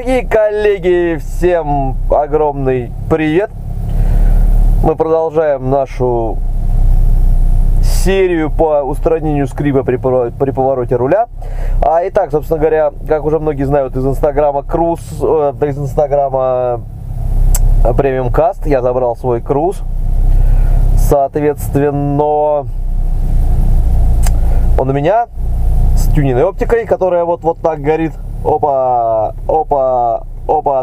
Дорогие коллеги, всем огромный привет! Мы продолжаем нашу серию по устранению скрипа при повороте руля. Итак, собственно говоря, как уже многие знают из инстаграма из инстаграма Premium Cast, я забрал свой Cruze. Соответственно, он у меня с тюнинной оптикой, которая вот так горит. Опа,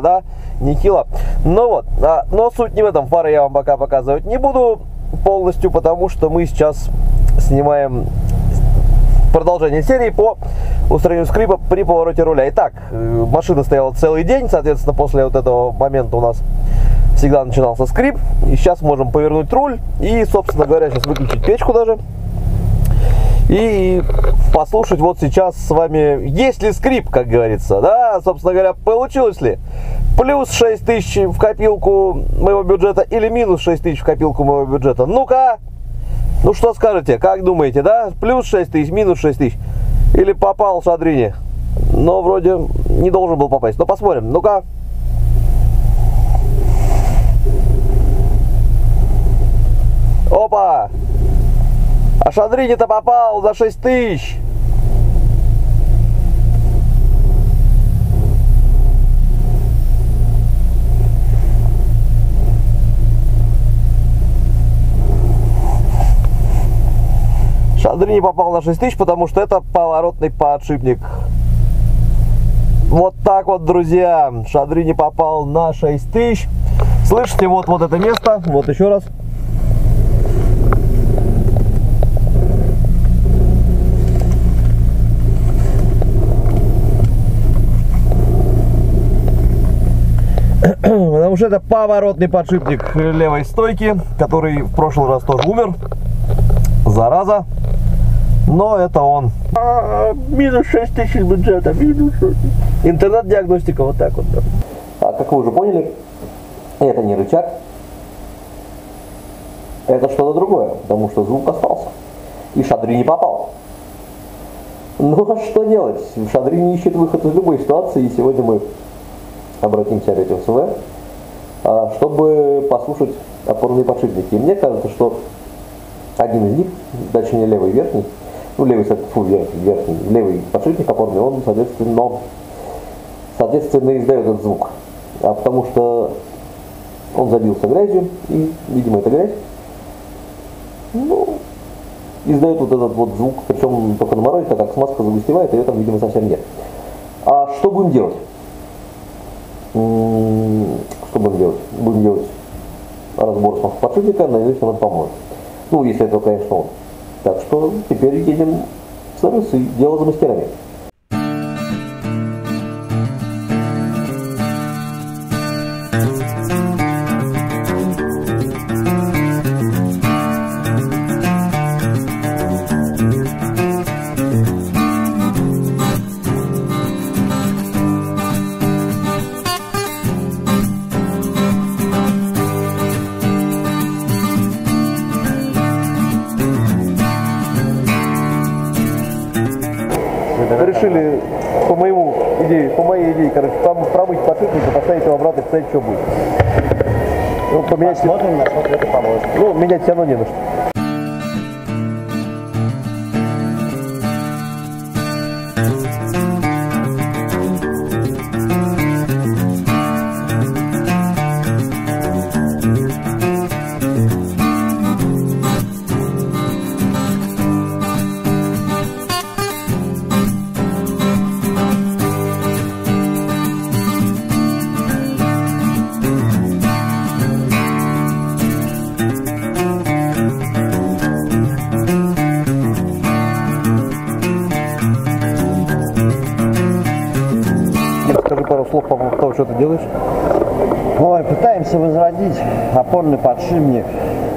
да, нехило. Ну вот, но суть не в этом, фары я вам пока показывать не буду полностью, потому что мы сейчас снимаем продолжение серии по устранению скрипа при повороте руля. Итак, машина стояла целый день, соответственно, после вот этого момента у нас всегда начинался скрип. И сейчас можем повернуть руль и, собственно говоря, сейчас выключить печку даже. И послушать вот сейчас с вами, есть ли скрип, как говорится, да, собственно говоря, получилось ли плюс 6 тысяч в копилку моего бюджета или минус 6 тысяч в копилку моего бюджета. Ну-ка, ну что скажете, как думаете, да, плюс 6 тысяч, минус 6 тысяч, или попал Шадрини, но вроде не должен был попасть, но посмотрим, ну-ка. Опа! А Шадрини-то попал за 6 тысяч. Шадрини попал на 6 тысяч, потому что это поворотный подшипник. Вот так вот, друзья. Шадрини попал на 6 тысяч. Слышите, вот это место. Вот еще раз. Потому что это поворотный подшипник левой стойки, который в прошлый раз тоже умер. Зараза. Но это он. Минус 6 тысяч бюджета, минус 6. Интернет-диагностика вот так вот. Да. Как вы уже поняли, это не рычаг. Это что-то другое, потому что звук остался. И Шадрини попал. Ну а что делать? Шадрини ищет выход из любой ситуации. И сегодня мы обратимся опять в СВ, чтобы послушать опорные подшипники. И мне кажется, что один из них, точнее левый верхний, ну левый подшипник опорный, он соответственно издает этот звук. Потому что он забился грязью, и, видимо, эта грязь, издает вот этот вот звук, причем только на морозе, так как смазка загустевает, и ее там, видимо, совсем нет. А что будем делать? Что будем делать? Будем делать разбор смазки подшипника, надеюсь, он поможет. Ну, если это, конечно, он. Так что теперь едем в сервис и дело за мастерами. Решили по моей идее, короче, промыть подшипник и поставить его обратно, посмотреть, что будет. Ну, поменять... Посмотрим, насколько это поможет. Ну, менять все равно не на что. Скажи пару слов по поводу того, что ты делаешь. Ой, пытаемся возродить опорный подшипник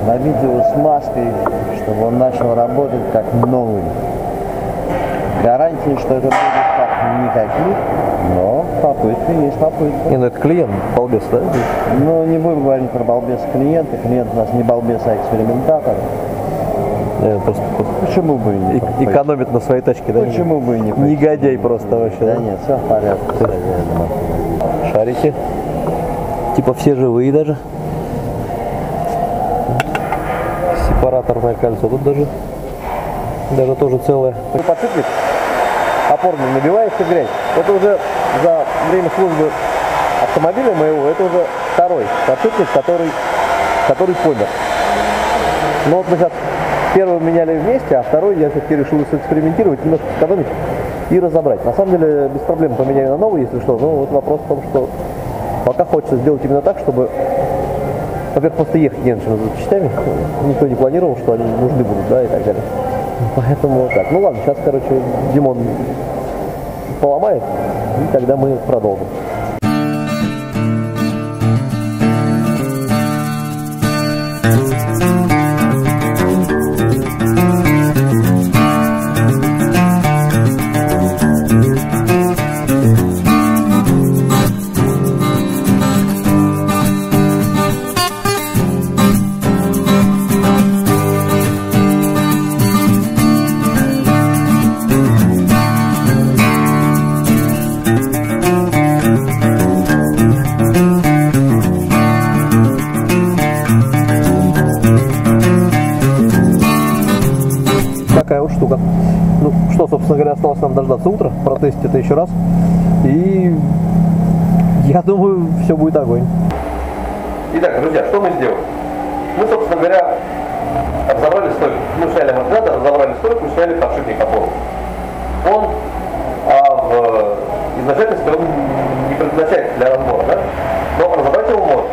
на видео с маской, чтобы он начал работать как новый. Гарантии, что это будет как никаких, но попытка есть попытка. Не, ну это клиент, балбес, да? Ну, не будем говорить про балбес клиента. Клиент у нас не балбес, а экспериментатор. Просто почему бы и не экономит на своей тачке, да? Почему бы и не негодяй просто вообще. Да нет, все в порядке. смотрите. Типа все живые даже. Сепараторное кольцо. Тут даже тоже целое. Подшипник опорный набивается грязь. Это уже за время службы автомобиля моего, это уже второй подшипник, который помер. Но вот мы сейчас первый меняли вместе, а второй я все-таки решил экспериментировать, немножко сэкономить и разобрать. На самом деле без проблем поменяю на новый, если что. Но вот вопрос в том, что пока хочется сделать именно так, чтобы, во-первых, просто ехать не на чем за частями. Никто не планировал, что они нужны будут, да, и так далее. Поэтому так. Ну ладно, сейчас, короче, Димон поломает, и тогда мы продолжим. Такая вот штука. Ну что, собственно говоря, осталось нам дождаться утра, протестить это еще раз. И я думаю, все будет огонь. Итак, друзья, что мы сделали? Мы, собственно говоря, разобрали стойку. Мы сняли амортизатор, разобрали стойку, сняли подшипник опоры. Он в изначальности он не предназначается для разбора, да? Но разобрать его можно.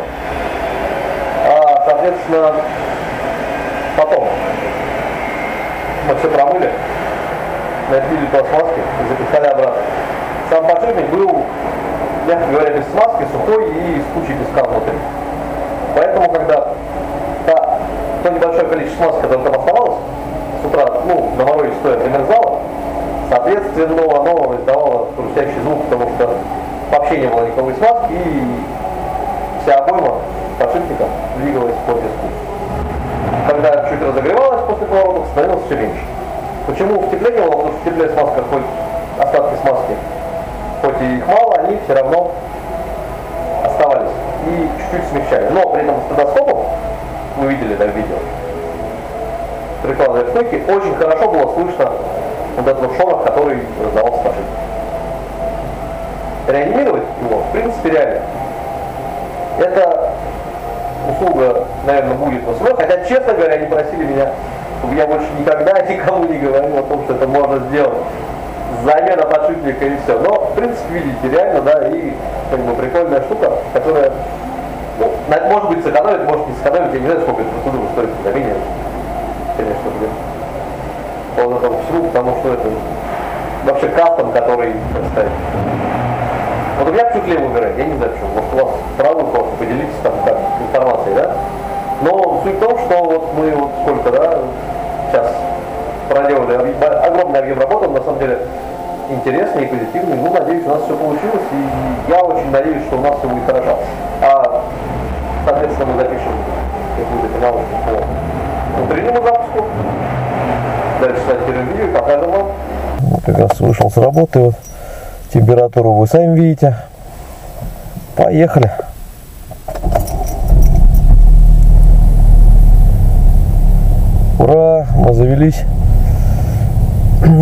Соответственно, потом мы все промыли, набили пластмасски и запихали обратно. Сам подшипник был, мягко говоря, без смазки, сухой и с кучей песка внутри. Поэтому, когда то небольшое количество смазки, которое там оставалось, с утра, на морозе стоя замерзало, соответственно, оно издавало хрустящий звук, потому что вообще не было никакой смазки, и вся обойма подшипника двигалась по песку. Когда чуть разогревалась после поворотов, становилось все меньше. Почему в тепле не было? Потому что в тепле смазка, хоть остатки смазки, хоть и их мало, они все равно оставались и чуть-чуть смягчали. Но при этом стетоскопом, вы видели, да, в видео, прикладывая стойки, очень хорошо было слышно вот этот вот шорох, который раздавался по шипу. Реанимировать его, в принципе, реально. Это услуга, наверное, будет на свой, хотя, честно говоря, они просили меня, чтобы я больше никогда никому не говорил о том, что это можно сделать. Замена подшипника и все. Но, в принципе, видите, реально, да, и как бы прикольная штука, которая, может быть, сэкономит, может не сэкономит, я не знаю, сколько эта процедура стоит, замене, конечно, по вот этому всему, потому что это вообще кастом, который, так сказать. Вот у меня чуть левый умирает, я не знаю почему, может у вас правый просто, поделитесь там как информацией, да? Но суть в том, что вот мы вот сколько, да, сейчас проделали огромный объем работы, на самом деле интересный и позитивный. Ну, надеюсь, у нас все получилось, и я очень надеюсь, что у нас все будет хорошо. Соответственно, мы запишем какую-то финалку по внутреннему запуску. Дальше стартируем видео и покажем вам. Как раз вышел с работы, вот температуру вы сами видите. Поехали. Ура, мы завелись.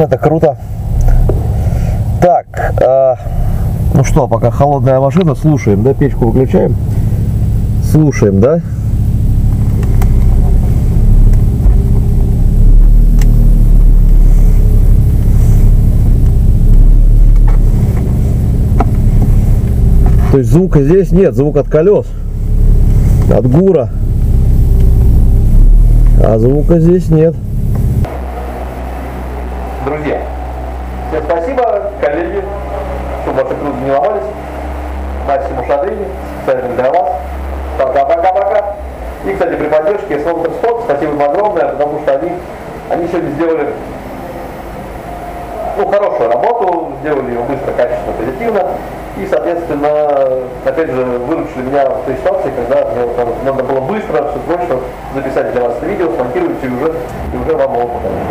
Это круто. Так, ну что, пока холодная машина, слушаем, да, печку выключаем. Слушаем, да. То есть звука здесь нет, звук от колес, от гура, а звука здесь нет. Друзья, всем спасибо, коллеги, чтобы ваши грузы не ломались. Максимум Шадрини, специально для вас. Пока-пока-пока. И, кстати, при поддержке Motor Sport, спасибо им огромное, потому что они сегодня сделали хорошую работу, сделали ее быстро, качественно, позитивно. И, соответственно, опять же, выручили меня в той ситуации, когда мне надо было быстро, все срочно записать для вас это видео, смонтировать и уже вам его показать.